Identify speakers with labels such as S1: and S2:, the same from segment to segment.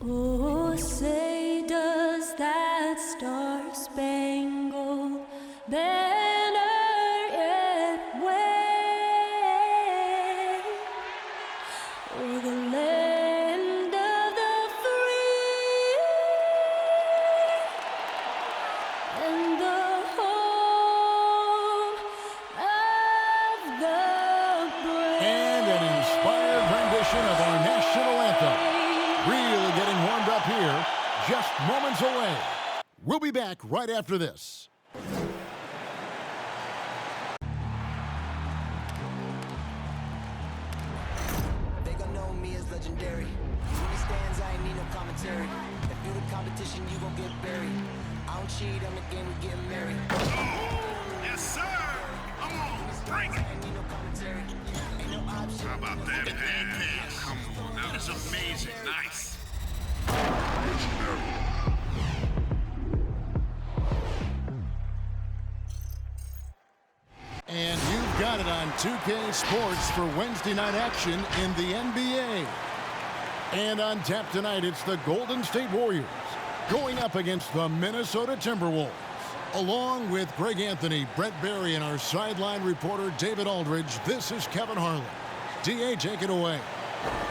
S1: Oh, say does that star-spangled banner yet wave o'er the land of the free and the home of the brave.
S2: And an inspired rendition of our national anthem. Really getting warmed up here, just moments away. We'll be back right after this.
S3: They gon' know me as legendary. When it stands, I ain't need no commentary. If you the competition, you gon' get buried. I don't cheat on the game, we getting married.
S4: Yes, sir. Come on, bring it.
S3: I ain't need no commentary. Ain't no option.
S4: How about that pass? Come on, that was amazing. Nice.
S2: And you've got it on 2K Sports for Wednesday night action in the NBA. And on tap tonight, it's the Golden State Warriors going up against the Minnesota Timberwolves. Along with Greg Anthony, Brett Barry, and our sideline reporter David Aldridge, this is Kevin Harlan. DA, take it away.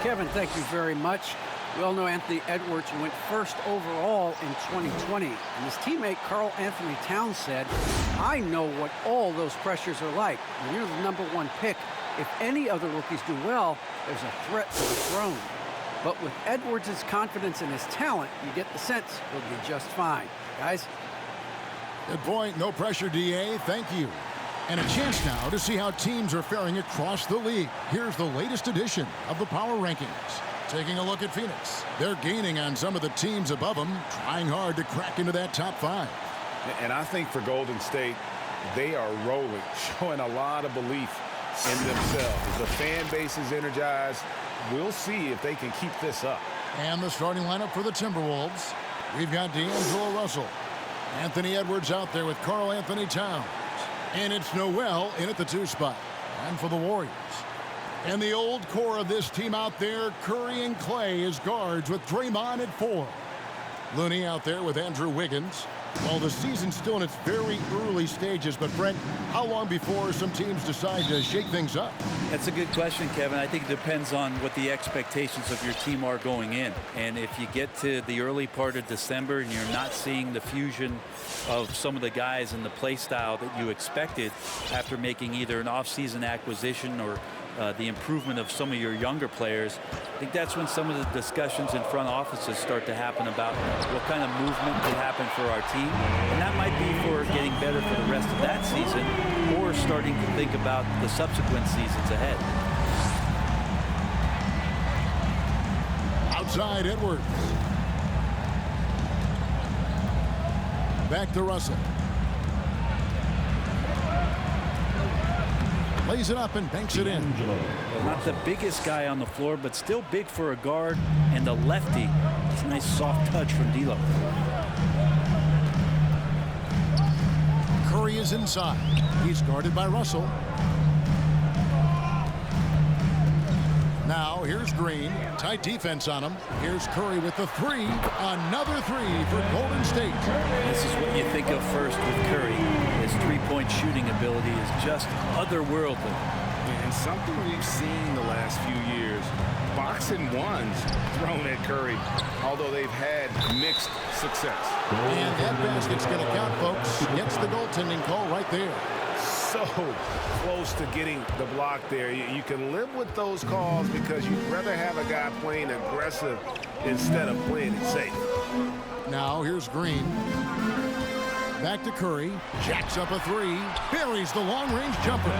S5: Kevin, thank you very much. We all know Anthony Edwards went first overall in 2020, and his teammate Karl Anthony Towns said, I know what all those pressures are like. When you're the #1 pick, if any other rookies do well, there's a threat to the throne. But with Edwards' confidence in his talent, you get the sense he'll be just fine. Guys?
S2: Good point. No pressure, DA. Thank you. And a chance now to see how teams are faring across the league. Here's the latest edition of the Power Rankings. Taking a look at Phoenix. They're gaining on some of the teams above them, trying hard to crack into that top 5.
S6: And I think for Golden State, they are rolling, showing a lot of belief in themselves. The fan base is energized. We'll see if they can keep this up.
S2: And the starting lineup for the Timberwolves. We've got D'Angelo Russell. Anthony Edwards out there with Karl Anthony Towns. And it's Noel in at the 2 spot. And for the Warriors. And the old core of this team out there, Curry and Clay as guards with Draymond at 4. Looney out there with Andrew Wiggins. Well, the season's still in its very early stages, but Brent, how long before some teams decide to shake things up?
S7: That's a good question, Kevin. I think it depends on what the expectations of your team are going in. And if you get to the early part of December and you're not seeing the fusion of some of the guys and the play style that you expected after making either an offseason acquisition or the improvement of some of your younger players, I think that's when some of the discussions in front offices start to happen about what kind of movement could happen for our team. And that might be for getting better for the rest of that season or starting to think about the subsequent seasons ahead.
S2: Outside Edwards. Back to Russell. Lays it up and banks it in.
S7: Well, not the biggest guy on the floor, but still big for a guard and a lefty. It's a nice soft touch from D'Lo.
S2: Curry is inside. He's guarded by Russell. Now here's Green. Tight defense on him. Here's Curry with the 3. Another 3 for Golden State.
S7: This is what you think of first with Curry. His three-point shooting ability is just otherworldly.
S6: And something we've seen the last few years, boxing ones thrown at Curry, although they've had mixed success.
S2: And that basket's going to count, folks. Gets the goaltending call right there.
S6: So close to getting the block there. You can live with those calls because you'd rather have a guy playing aggressive instead of playing it safe.
S2: Now here's Green. Back to Curry. Jacks up a 3. Buries the long-range jumper.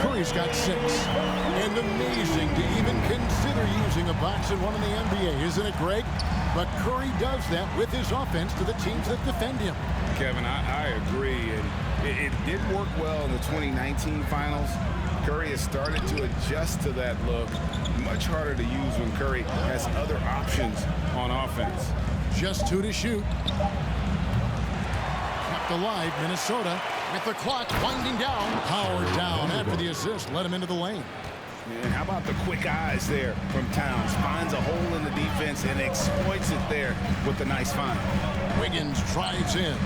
S2: Curry's got 6. And amazing to even consider using a box and one in the NBA, isn't it, Greg? But Curry does that with his offense to the teams that defend him.
S6: Kevin, I agree. And it did work well in the 2019 finals. Curry has started to adjust to that look. Much harder to use when Curry has other options on offense.
S2: Just 2 to shoot. Kept alive, Minnesota, with the clock winding down. Powered down after the assist led him into the lane.
S6: And how about the quick eyes there from Towns? Finds a hole in the defense and exploits it there with a nice find.
S2: Wiggins drives in.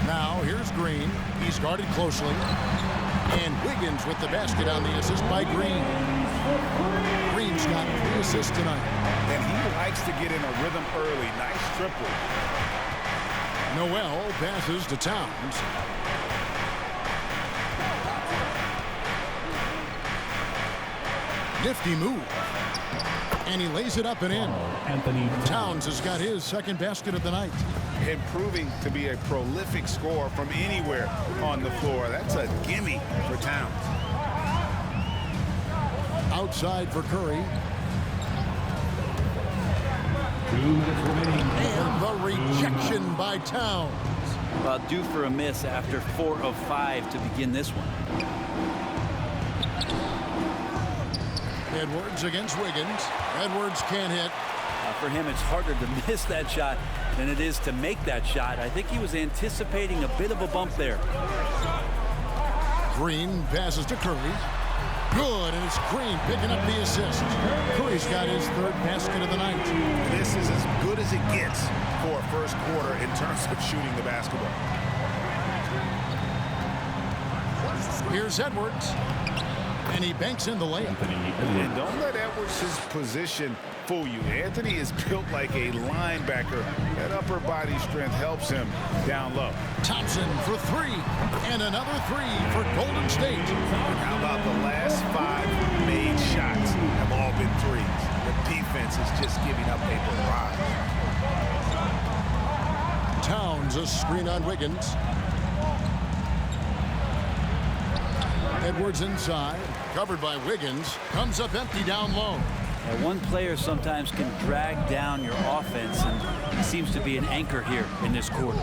S2: Now here's Green. He's guarded closely. And Wiggins with the basket on the assist by Green. Green's got 3 assists tonight.
S6: And he likes to get in a rhythm early. Nice triple.
S2: Noel passes to Towns. Nifty move. And he lays it up and in.
S8: Anthony
S2: Towns has got his second basket of the night.
S6: And proving to be a prolific scorer from anywhere on the floor. That's a gimme for Towns.
S2: Outside for Curry.
S8: 2 minutes remaining.
S2: And the rejection by Towns.
S7: Well, due for a miss after 4 of 5 to begin this one.
S2: Edwards against Wiggins. Edwards can't hit.
S7: For him, it's harder to miss that shot than it is to make that shot. I think he was anticipating a bit of a bump there.
S2: Green passes to Curry. Good, and it's Green picking up the assist. Curry's got his 3rd basket of the night.
S6: This is as good as it gets for a first quarter in terms of shooting the basketball.
S2: Here's Edwards. And he banks in the layup.
S6: And don't let Edwards' position fool you. Anthony is built like a linebacker. That upper body strength helps him down low.
S2: Thompson for 3. And another 3 for Golden State.
S6: How about the last 5 made shots have all been threes? The defense is just giving up a barrage.
S2: Towns a screen on Wiggins. Edwards inside. Covered by Wiggins. Comes up empty down low.
S7: Now, one player sometimes can drag down your offense, and he seems to be an anchor here in this quarter.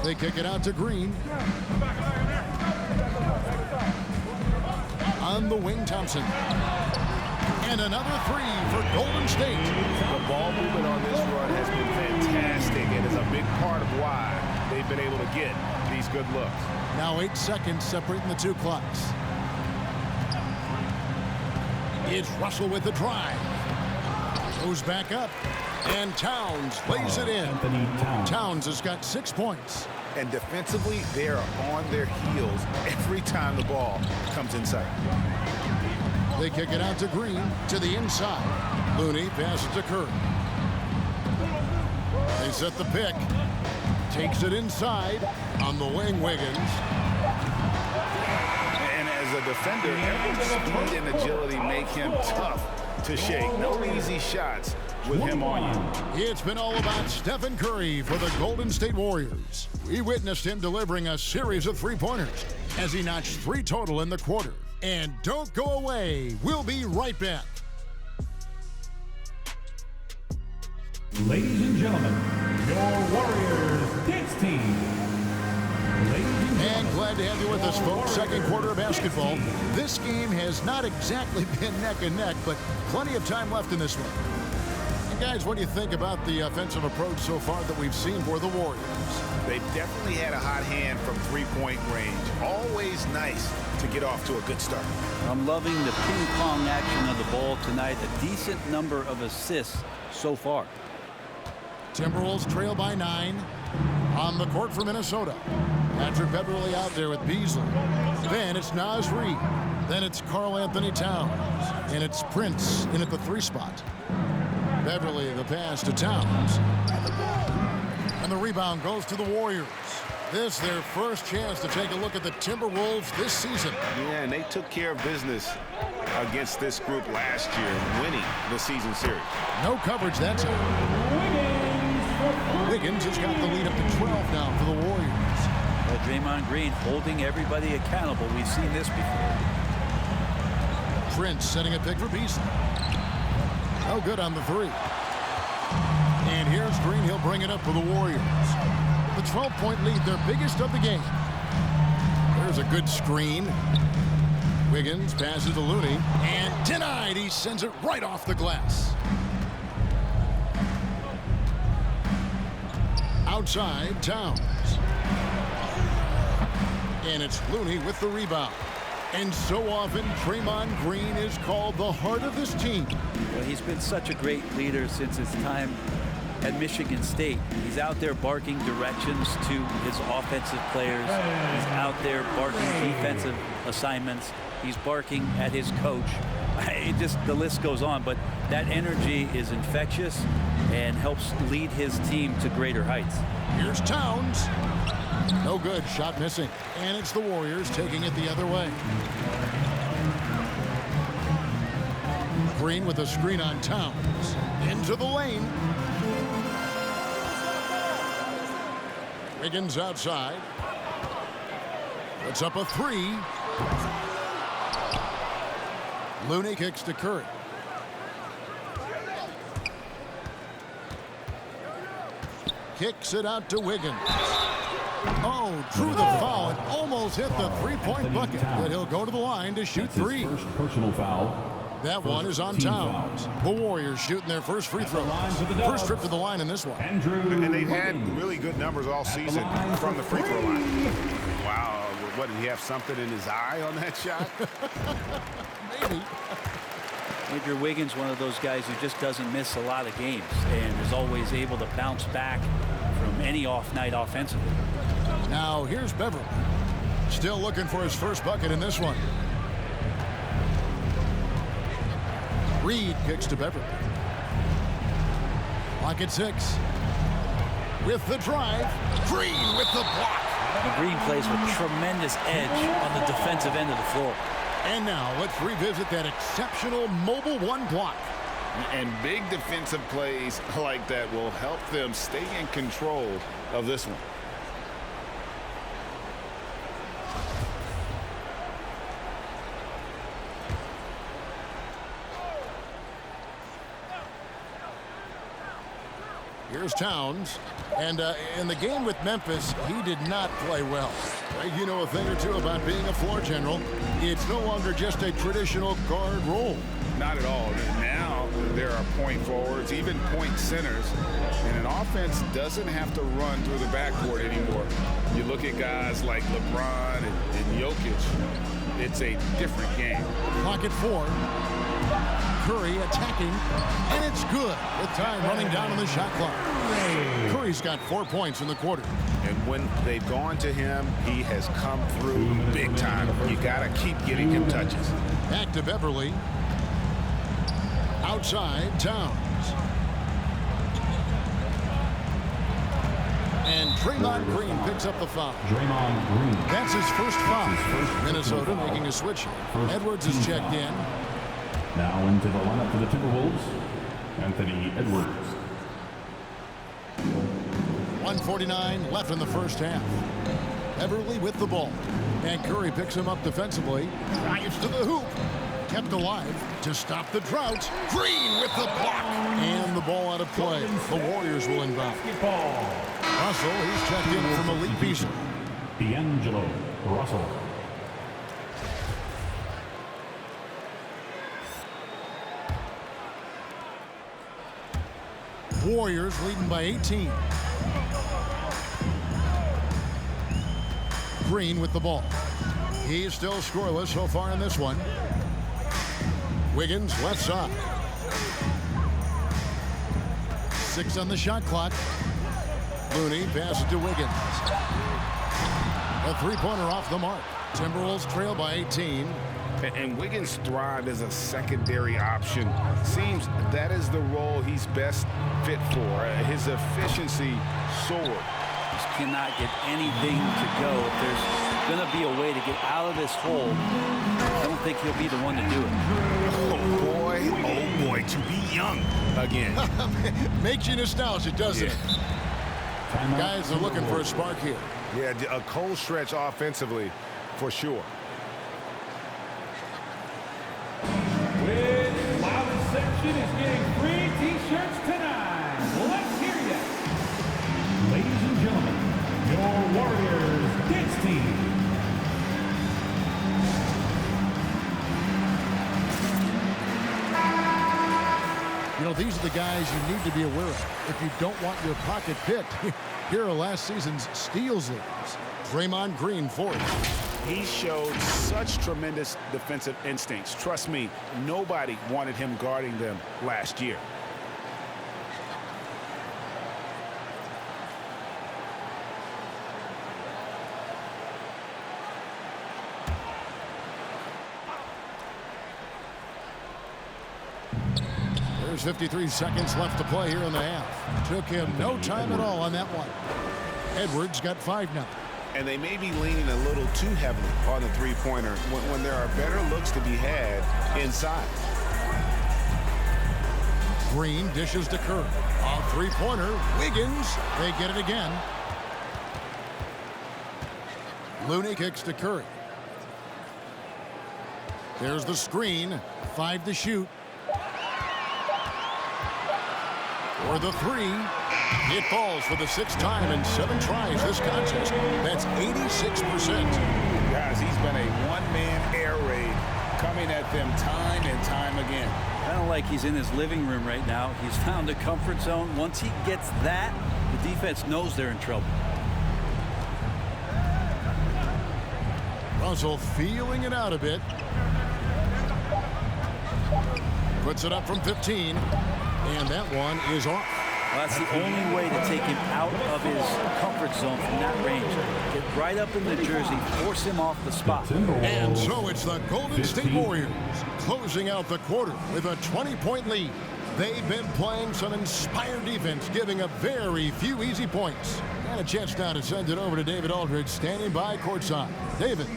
S2: They kick it out to Green. On the wing, Thompson. And another 3 for Golden State.
S6: The ball movement on this run has been fantastic and is a big part of why they've been able to get these good looks.
S2: Now 8 seconds separating the 2 clocks. It's Russell with the drive. Goes back up. And Towns lays it in.
S8: Anthony Towns.
S2: Towns has got 6 points.
S6: And defensively, they are on their heels every time the ball comes inside.
S2: They kick it out to Green to the inside. Looney passes to Curry. They set the pick. Takes it inside on the wing, Wiggins.
S6: And as a defender, Edwards' speed and agility make him tough to shake. No easy shots with him on you.
S2: It's been all about Stephen Curry for the Golden State Warriors. We witnessed him delivering a series of 3-pointers as he notched 3 total in the quarter. And don't go away. We'll be right back.
S8: Ladies and gentlemen, your Warriors dance team.
S2: And glad to have you with us, folks. Second quarter of basketball. This game has not exactly been neck and neck, but plenty of time left in this one. And guys, what do you think about the offensive approach so far that we've seen for the Warriors?
S6: They've definitely had a hot hand from 3-point range. Always nice to get off to a good start.
S7: I'm loving the ping-pong action of the ball tonight. A decent number of assists so far.
S2: Timberwolves trail by 9 on the court for Minnesota. Patrick Beverly out there with Beasley. Then it's Naz Reid. Then it's Karl Anthony Towns. And it's Prince in at the 3 spot. Beverly the pass to Towns. And the rebound goes to the Warriors. This their first chance to take a look at the Timberwolves this season.
S6: Yeah, and they took care of business against this group last year, winning the season series.
S2: No coverage that time. Wiggins has got the lead up to 12 now for the Warriors.
S7: Well, Draymond Green holding everybody accountable. We've seen this before.
S2: Prince setting a pick for Beasley. No good on the 3. And here's Green. He'll bring it up for the Warriors. The 12-point lead, their biggest of the game. There's a good screen. Wiggins passes to Looney. And denied. He sends it right off the glass. Outside, Towns. And it's Looney with the rebound. And so often, Draymond Green is called the heart of this team.
S7: Well, he's been such a great leader since his time at Michigan State. He's out there barking directions to his offensive players. He's out there barking defensive assignments. He's barking at his coach. The list goes on, but that energy is infectious and helps lead his team to greater heights.
S2: Here's Towns. No good. Shot missing. And it's the Warriors taking it the other way. Green with a screen on Towns. Into the lane. Wiggins outside. Puts up a three. Looney kicks to Curry. Kicks it out to Wiggins. Oh, drew the foul and almost hit the three-point bucket. But he'll go to the line to shoot three.
S8: First personal foul.
S2: That one is on Towns. The Warriors shooting their first free throw. First trip to the line in this one.
S6: And they've had really good numbers all season from the free throw line. Wow, what, did he have something in his eye on that shot?
S2: Maybe.
S7: Andrew Wiggins, one of those guys who just doesn't miss a lot of games and is always able to bounce back from any off night offensively.
S2: Now here's Beverly. Still looking for his first bucket in this one. Reed kicks to Beverly. Clock at 6. With the drive. Green with the block.
S7: Green plays with tremendous edge on the defensive end of the floor.
S2: And now let's revisit that exceptional mobile one block.
S6: And big defensive plays like that will help them stay in control of this one.
S2: Here's Towns. And in the game with Memphis, he did not play well. You know a thing or two about being a floor general. It's no longer just a traditional guard role.
S6: Not at all. Now there are point forwards, even point centers, and an offense doesn't have to run through the backcourt anymore. You look at guys like LeBron and Jokic, it's a different game.
S2: Clock at 4. Curry attacking, and it's good with time running down on the shot clock. Curry's got 4 points in the quarter.
S6: And when they've gone to him, he has come through big time. You got to keep getting him touches.
S2: Back to Beverly. Outside, Towns. And Draymond Green picks up the foul.
S8: Draymond Green.
S2: That's his first foul. Minnesota making a switch here. Edwards is checked in.
S8: Now into the lineup for the Timberwolves, Anthony Edwards.
S2: 1:49 left in the first half. Beverly with the ball. And Curry picks him up defensively. Drives to the hoop. Kept alive to stop the drought. Green with the block. And the ball out of play. The Warriors will inbound. Russell, he's checked in from Malik Beasley.
S8: D'Angelo Russell.
S2: Warriors leading by 18. Green with the ball. He's still scoreless so far in this one. Wiggins left side. 6 on the shot clock. Looney passes to Wiggins. A three-pointer off the mark. Timberwolves trail by 18.
S6: And Wiggins thrived as a secondary option. Seems that is the role he's best fit for. His efficiency soared.
S7: Just cannot get anything to go. If there's going to be a way to get out of this hole, I don't think he'll be the one to do it.
S6: Oh boy, to be young again.
S2: Makes you nostalgic, doesn't it? Guys are looking for a spark here.
S6: Yeah, a cold stretch offensively, for sure.
S8: With Loud Section is getting free t-shirts tonight. Let's hear ya. Ladies and gentlemen, your Warriors dance team.
S2: You know, these are the guys you need to be aware of if you don't want your pocket picked. Here are last season's steals leaders. Draymond Green fourth.
S6: He showed such tremendous defensive instincts. Trust me, nobody wanted him guarding them last year.
S2: There's 53 seconds left to play here in the half. Took him no time at all on that one. Edwards got 5 now.
S6: And they may be leaning a little too heavily on the three-pointer when there are better looks to be had inside.
S2: Green dishes to Curry. On three-pointer, Wiggins. They get it again. Looney kicks to Curry. There's the screen. 5 to shoot. For the three. It falls for the 6th time in 7 tries this contest. That's 86%.
S6: Guys, he's been a one-man air raid coming at them time and time again.
S7: Kind of like he's in his living room right now. He's found a comfort zone. Once he gets that, the defense knows they're in trouble.
S2: Russell feeling it out a bit. Puts it up from 15. And that one is off.
S7: Well, that's the only way to take him out of his comfort zone from that range. Get right up in the jersey, force him off the spot.
S2: And so it's the Golden State Warriors closing out the quarter with a 20-point lead. They've been playing some inspired defense, giving up very few easy points. And a chance now to send it over to David Aldridge, standing by courtside. David.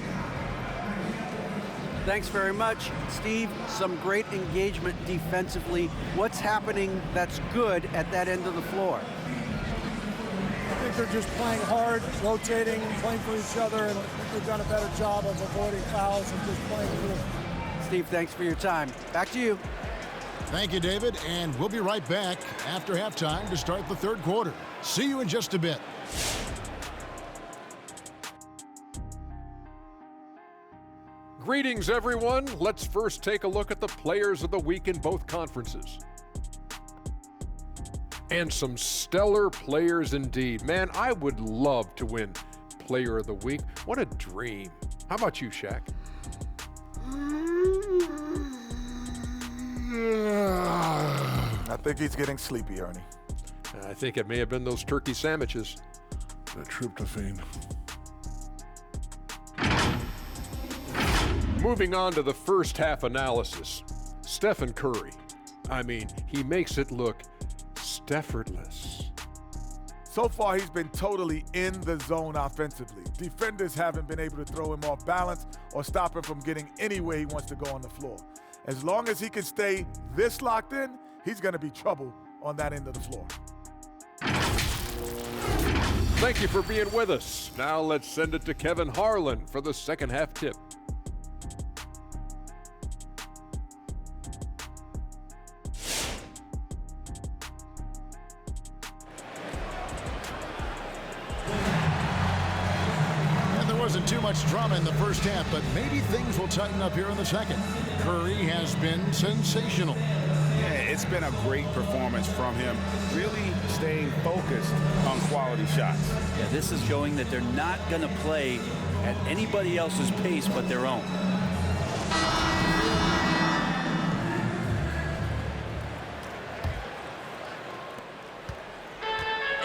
S5: Thanks very much, Steve. Some great engagement defensively. What's happening that's good at that end of the floor?
S9: I think they're just playing hard, rotating, playing for each other, and I think they've done a better job of avoiding fouls and just playing through.
S5: Steve, thanks for your time. Back to you.
S2: Thank you, David, and we'll be right back after halftime to start the 3rd quarter. See you in just a bit.
S10: Greetings, everyone. Let's first take a look at the players of the week in both conferences. And some stellar players indeed. Man, I would love to win Player of the Week. What a dream. How about you, Shaq?
S11: I think he's getting sleepy, Ernie.
S10: I think it may have been those turkey sandwiches.
S11: The tryptophan.
S10: Moving on to the first half analysis. Stephen Curry. I mean, he makes it look Steffordless.
S11: So far, he's been totally in the zone offensively. Defenders haven't been able to throw him off balance or stop him from getting anywhere he wants to go on the floor. As long as he can stay this locked in, he's going to be trouble on that end of the floor.
S10: Thank you for being with us. Now let's send it to Kevin Harlan for the second half tip.
S2: Wasn't too much drama in the first half, but maybe things will tighten up here in the second. Curry has been sensational.
S6: Yeah, it's been a great performance from him, really staying focused on quality shots.
S7: Yeah, this is showing that they're not going to play at anybody else's pace but their own.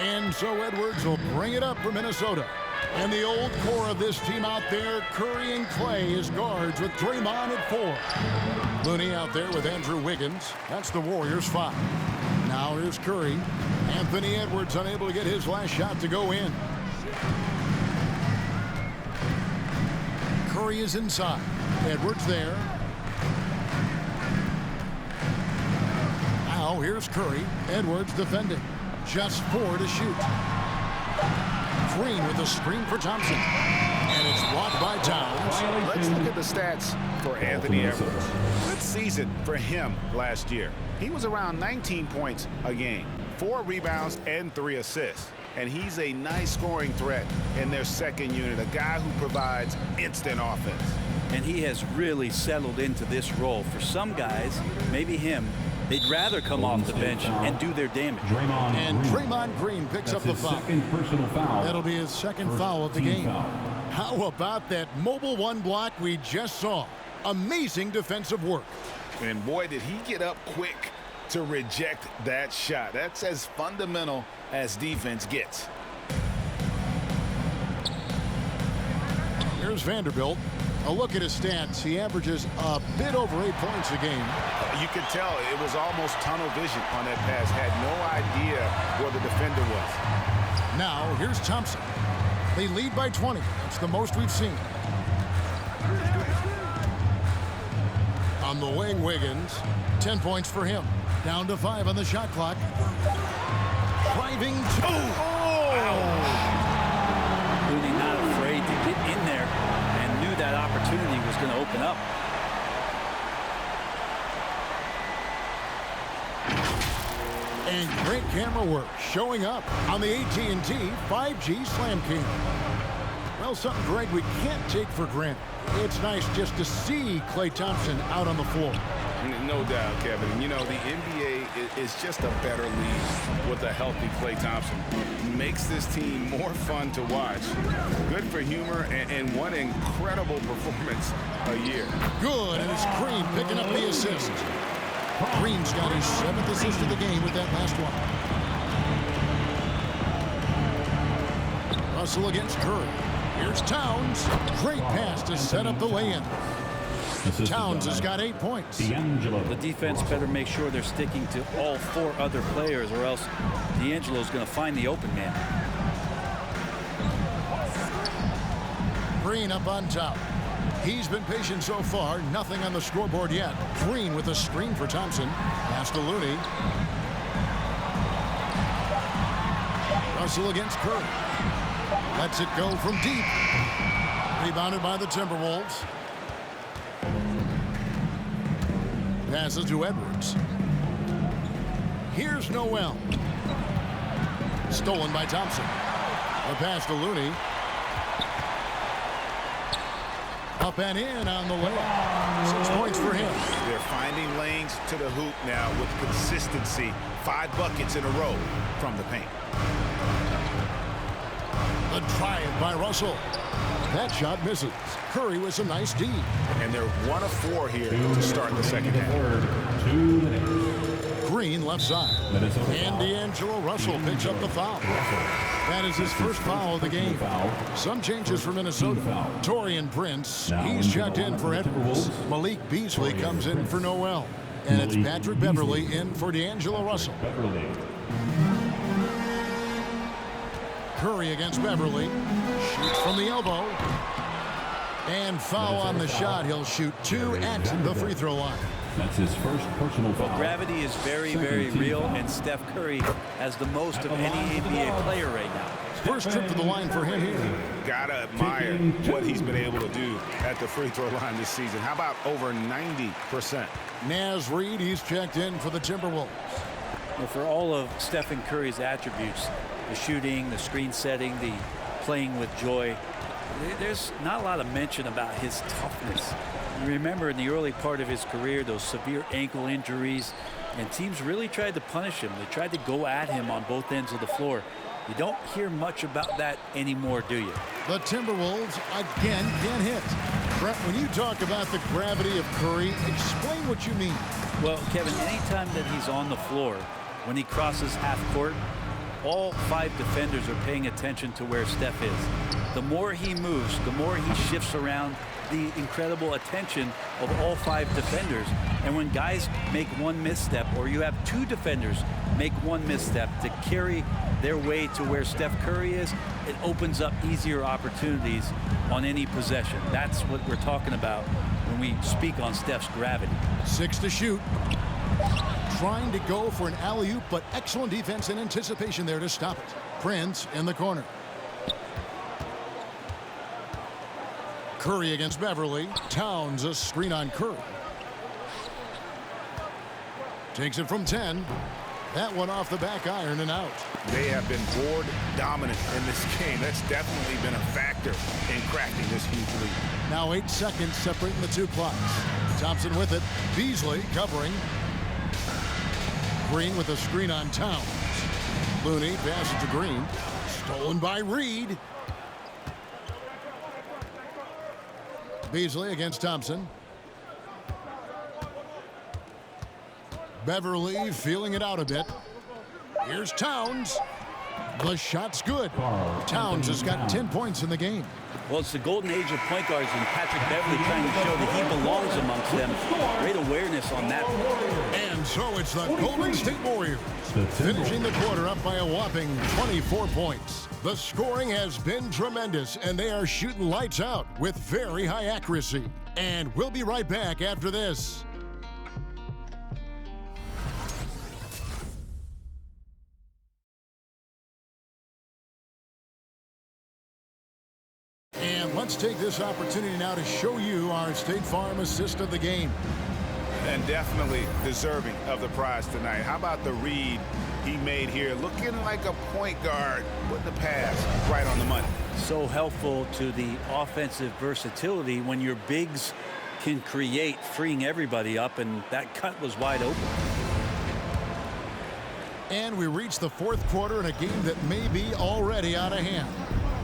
S2: And so Edwards will bring it up for Minnesota. And the old core of this team out there, Curry and Clay as guards with Draymond at 4. Looney out there with Andrew Wiggins. That's the Warriors 5. Now here's Curry. Anthony Edwards unable to get his last shot to go in. Curry is inside. Edwards there. Now here's Curry. Edwards defending. Just 4 to shoot. Green with a screen for Thompson. And it's blocked by Towns.
S6: Let's look at the stats for Anthony Edwards. Good season for him last year. He was around 19 points a game, 4 rebounds and 3 assists. And he's a nice scoring threat in their second unit, a guy who provides instant offense.
S7: And he has really settled into this role. For some guys, maybe him, They'd rather come off the bench and do their damage.
S2: And Draymond Green picks up the foul.
S8: Second personal foul.
S2: That'll be his second foul of the game.
S8: Foul.
S2: How about that mobile one block we just saw? Amazing defensive work.
S6: And boy, did he get up quick to reject that shot. That's as fundamental as defense gets.
S2: Here's Vanderbilt. A look at his stats. He averages a bit over 8 points a game.
S6: You could tell it was almost tunnel vision on that pass. Had no idea where the defender was.
S2: Now, here's Thompson. They lead by 20. That's the most we've seen. On the wing, Wiggins. 10 points for him. Down to 5 on the shot clock. Driving to...
S7: Looney not afraid to get in there and knew that opportunity was going to open up.
S2: And great camera work showing up on the AT&T 5G Slam King. Well, something, Greg, we can't take for granted. It's nice just to see Klay Thompson out on the floor.
S6: No doubt, Kevin. You know, the NBA is just a better league with a healthy Klay Thompson. Makes this team more fun to watch. Good for humor and one incredible performance a year.
S2: Good, and it's Green picking up the assist. Green's got his 7th assist of the game with that last one. Russell against Curry. Here's Towns. Great pass to set up the lay-in. Towns has got 8 points.
S7: The defense better make sure they're sticking to all 4 other players, or else D'Angelo's going to find the open man.
S2: Green up on top. He's been patient so far. Nothing on the scoreboard yet. Green with a screen for Thompson. Pass to Looney. Russell against Curry. Lets it go from deep. Rebounded by the Timberwolves. Passes to Edwards. Here's Noel. Stolen by Thompson. A pass to Looney. Up and in on the layup. 6 points for him.
S6: They're finding lanes to the hoop now with consistency. 5 buckets in a row from the paint.
S2: The drive by Russell. That shot misses. Curry with some nice D.
S6: And they're 1 of 4 here to start the second half.
S8: 2 minutes.
S2: Green left side. And D'Angelo Russell picks up the foul. That is his first foul of the game. Some changes for Minnesota. Taurean Prince, he's checked in for Edwards. Malik Beasley comes in for Noel. And it's Patrick Beverley in for D'Angelo Russell. Curry against Beverley. Shoots from the elbow. And foul on the shot. He'll shoot 2 at the free throw line.
S8: That's his first personal foul.
S7: Well, gravity is very, very real, and Steph Curry has the most of any NBA player right now.
S2: First trip to the line for him here.
S6: Gotta admire what he's been able to do at the free throw line this season. How about over 90%?
S2: Naz Reid, he's checked in for the Timberwolves.
S7: Well, for all of Stephen Curry's attributes, the shooting, the screen setting, the playing with joy, there's not a lot of mention about his toughness. You remember in the early part of his career, those severe ankle injuries, and teams really tried to punish him. They tried to go at him on both ends of the floor. You don't hear much about that anymore, do you?
S2: The Timberwolves again can't hit. Brett, when you talk about the gravity of Curry, explain what you mean.
S7: Well, Kevin, anytime that he's on the floor, when he crosses half court, all 5 defenders are paying attention to where Steph is. The more he moves, the more he shifts around, the incredible attention of all 5 defenders. And when guys make one misstep, or you have 2 defenders make one misstep to carry their way to where Steph Curry is, it opens up easier opportunities on any possession. That's what we're talking about when we speak on Steph's gravity.
S2: 6 to shoot. Trying to go for an alley-oop, but excellent defense and anticipation there to stop it. Prince in the corner. Curry against Beverley. Towns a screen on Curry. Takes it from 10. That one off the back iron and out.
S6: They have been board dominant in this game. That's definitely been a factor in cracking this huge lead.
S2: Now 8 seconds separating the 2 clocks. Thompson with it. Beasley covering. Green with a screen on Towns. Looney passes to Green. Stolen by Reed. Beasley against Thompson. Beverly feeling it out a bit. Here's Towns. The shot's good. Towns has got 10 points in the game.
S7: Well, it's the golden age of point guards, and Patrick Beverly trying to show that he belongs amongst them. Great awareness on that.
S2: And so it's the Golden State Warriors finishing the quarter up by a whopping 24 points. The scoring has been tremendous, and they are shooting lights out with very high accuracy. And we'll be right back after this. And let's take this opportunity now to show you our State Farm assist of the game.
S6: And definitely deserving of the prize tonight. How about the read he made here? Looking like a point guard, putting the pass right on the money.
S7: So helpful to the offensive versatility when your bigs can create, freeing everybody up, and that cut was wide open.
S2: And we reach the fourth quarter in a game that may be already out of hand.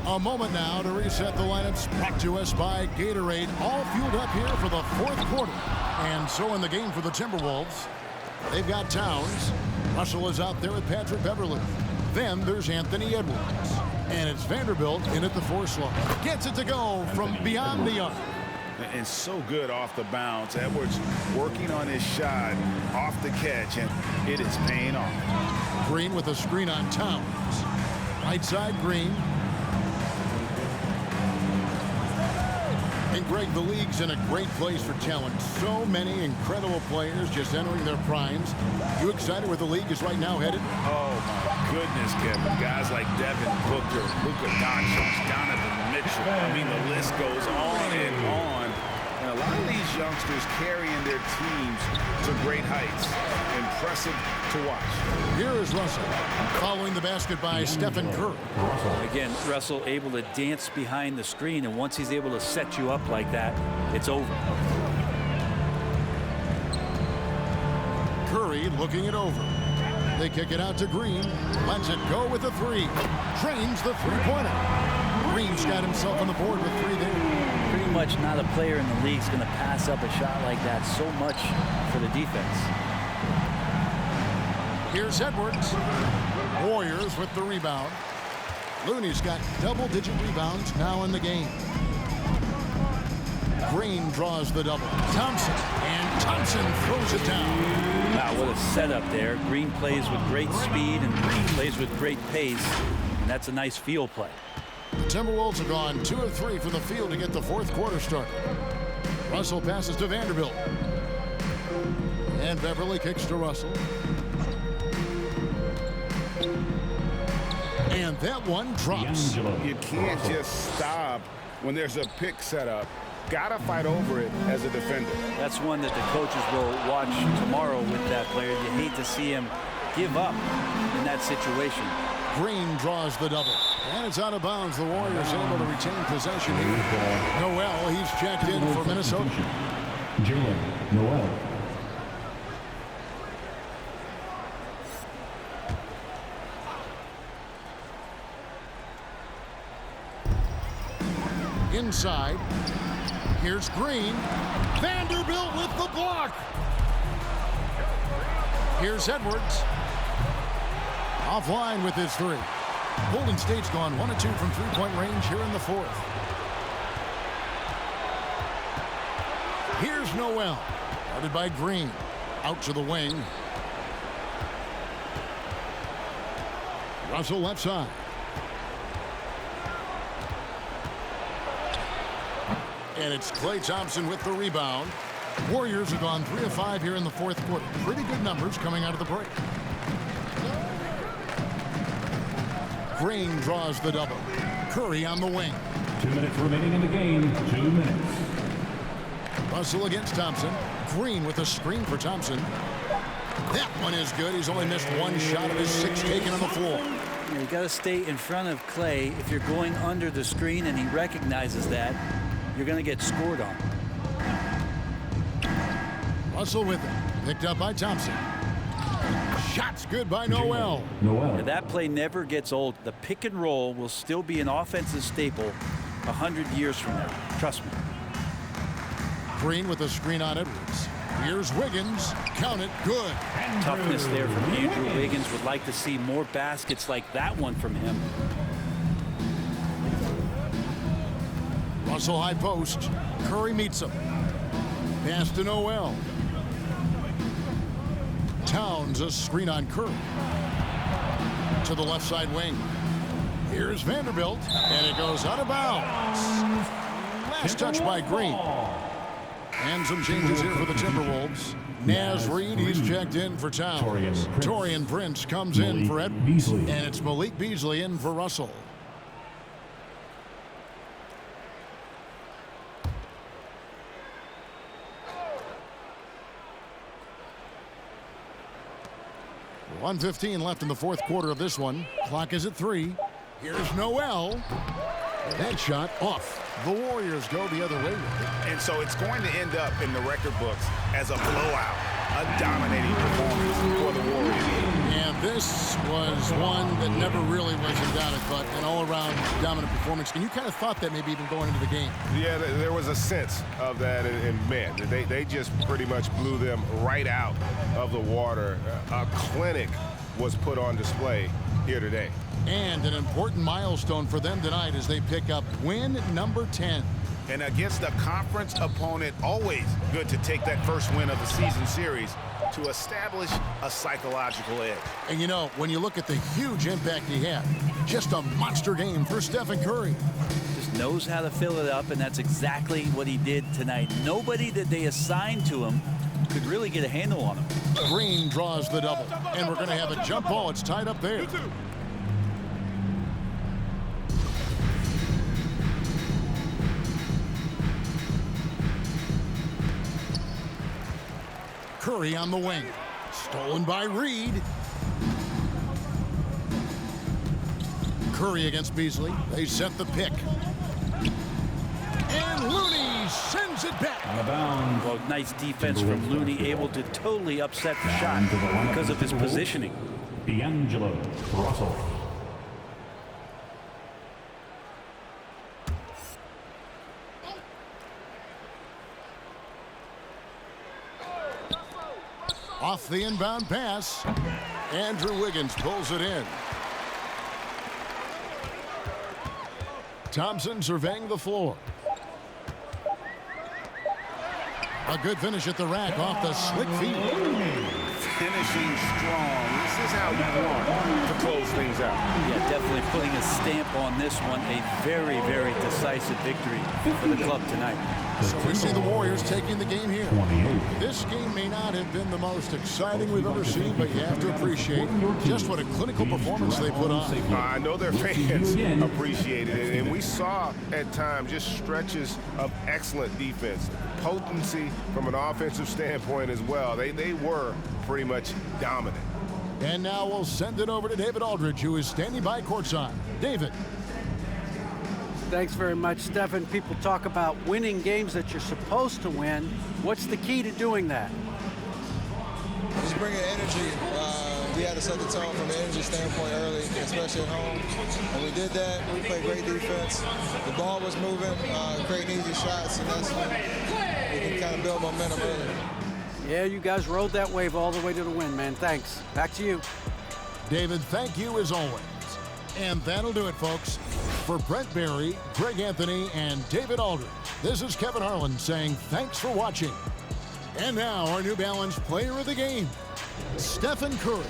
S2: A moment now to reset the lineups, brought to us by Gatorade, all fueled up here for the fourth quarter. And so in the game for the Timberwolves, they've got Towns. Russell is out there with Patrick Beverly. Then there's Anthony Edwards. And it's Vanderbilt in at the 4 slot. Gets it to go from beyond the arc.
S6: And so good off the bounce. Edwards working on his shot off the catch, and it is paying off.
S2: Green with a screen on Towns. Right side, Green. And Greg, the league's in a great place for talent. So many incredible players just entering their primes. You excited where the league is right now headed?
S6: Oh, my goodness, Kevin. Guys like Devin Booker, Luka Doncic, Donovan Mitchell. I mean, the list goes on and on. And a lot of these youngsters carrying their teams to great heights. Impressive to watch.
S2: Here is Russell, following the basket by Stephen Curry.
S7: Again, Russell able to dance behind the screen, and once he's able to set you up like that, it's over.
S2: Curry looking it over. They kick it out to Green. Lets it go with a 3. Drains the three-pointer. Green's got himself on the board with 3 there.
S7: Pretty much not a player in the league is going to pass up a shot like that so much for the defense.
S2: Here's Edwards. Warriors with the rebound. Looney's got double-digit rebounds now in the game. Green draws the double. Thompson, and Thompson throws it down.
S7: Wow, what a setup there. Green plays with great speed and plays with great pace, and that's a nice field play.
S2: The Timberwolves have gone 2 of 3 from the field to get the fourth quarter started. Russell passes to Vanderbilt. And Beverly kicks to Russell. And that one drops.
S6: You can't just stop when there's a pick set up. Gotta fight over it as a defender.
S7: That's one that the coaches will watch tomorrow with that player. You hate to see him give up in that situation.
S2: Green draws the double. And it's out of bounds. The Warriors able to retain possession here. Noel, he's checked in for Minnesota.
S8: Jalen Noel.
S2: Inside. Here's Green. Vanderbilt with the block. Here's Edwards. Offline with his 3. Golden State's gone 1 of 2 from three-point range here in the fourth. Here's Noel. Guarded by Green. Out to the wing. Russell left side. And it's Klay Thompson with the rebound. Warriors have gone 3 of 5 here in the fourth quarter. Pretty good numbers coming out of the break. Green draws the double. Curry on the wing.
S8: 2 minutes remaining in the game. 2 minutes.
S2: Russell against Thompson. Green with a screen for Thompson. That one is good. He's only missed 1 shot of his 6 taken on the floor.
S7: You got to stay in front of Klay. If you're going under the screen and he recognizes that, you're going to get scored on.
S2: Russell with it. Picked up by Thompson. Shot's good by Noel.
S7: Yeah, that play never gets old. The pick and roll will still be an offensive staple 100 years from now. Trust me.
S2: Green with a screen on Edwards. Here's Wiggins. Count it. Good.
S7: Toughness there from Andrew Wiggins. Would like to see more baskets like that one from him.
S2: Russell high post. Curry meets him. Pass to Noel. Towns a screen on Curry. To the left side wing. Here's Vanderbilt. And it goes out of bounds. Last touch by Green. And some changes here for the Timberwolves. Naz Reid, he's checked in for Towns. Taurean Prince comes in for Edwards. And it's Malik Beasley in for Russell. .1:15 left in the fourth quarter of this one. Clock is at 3. Here's Noel. That shot off. The Warriors go the other way.
S6: And so it's going to end up in the record books as a blowout, a dominating performance for the Warriors.
S2: And this was one that never really was in doubt, but an all-around dominant performance. And you kind of thought that maybe even going into the game.
S6: Yeah, there was a sense of that, and man, they just pretty much blew them right out of the water. A clinic was put on display here today.
S2: And an important milestone for them tonight as they pick up win number 10.
S6: And against a conference opponent, always good to take that first win of the season series to establish a psychological edge.
S2: And you know, when you look at the huge impact he had, just a monster game for Stephen Curry.
S7: Just knows how to fill it up, and that's exactly what he did tonight. Nobody that they assigned to him could really get a handle on him.
S2: Green draws the double, and we're going to have a jump ball. It's tied up there. Curry on the wing. Stolen by Reid. Curry against Beasley. They set the pick. And Looney sends it back.
S7: Well, nice defense from Looney, able to totally upset the shot because of his positioning.
S8: D'Angelo Russell.
S2: Off the inbound pass. Andrew Wiggins pulls it in. Thompson surveying the floor. A good finish at the rack off the slick feed.
S6: Finishing strong. This is how you want to close things out.
S7: Yeah, definitely putting a stamp on this one. A very, very decisive victory for the club tonight.
S2: So we see the Warriors taking the game here. This game may not have been the most exciting we've ever seen, but you have to appreciate just what a clinical performance they put on.
S6: I know their fans appreciated it, and we saw at times just stretches of excellent defense, potency from an offensive standpoint as well. They were pretty much dominant.
S2: And now we'll send it over to David Aldridge, who is standing by courtside. David.
S5: Thanks very much, Stephen. People talk about winning games that you're supposed to win. What's the key to doing that?
S12: Just bringing energy. We had to set the tone from an energy standpoint early, especially at home. And we did that. We played great defense. The ball was moving, creating easy shots, and that's when we can kind of build momentum early.
S5: Yeah, you guys rode that wave all the way to the win, man. Thanks. Back to you.
S2: David, thank you as always. And that'll do it, folks. For Brent Barry, Greg Anthony, and David Aldridge, this is Kevin Harlan saying thanks for watching. And now our New Balance player of the game, Stephen Curry.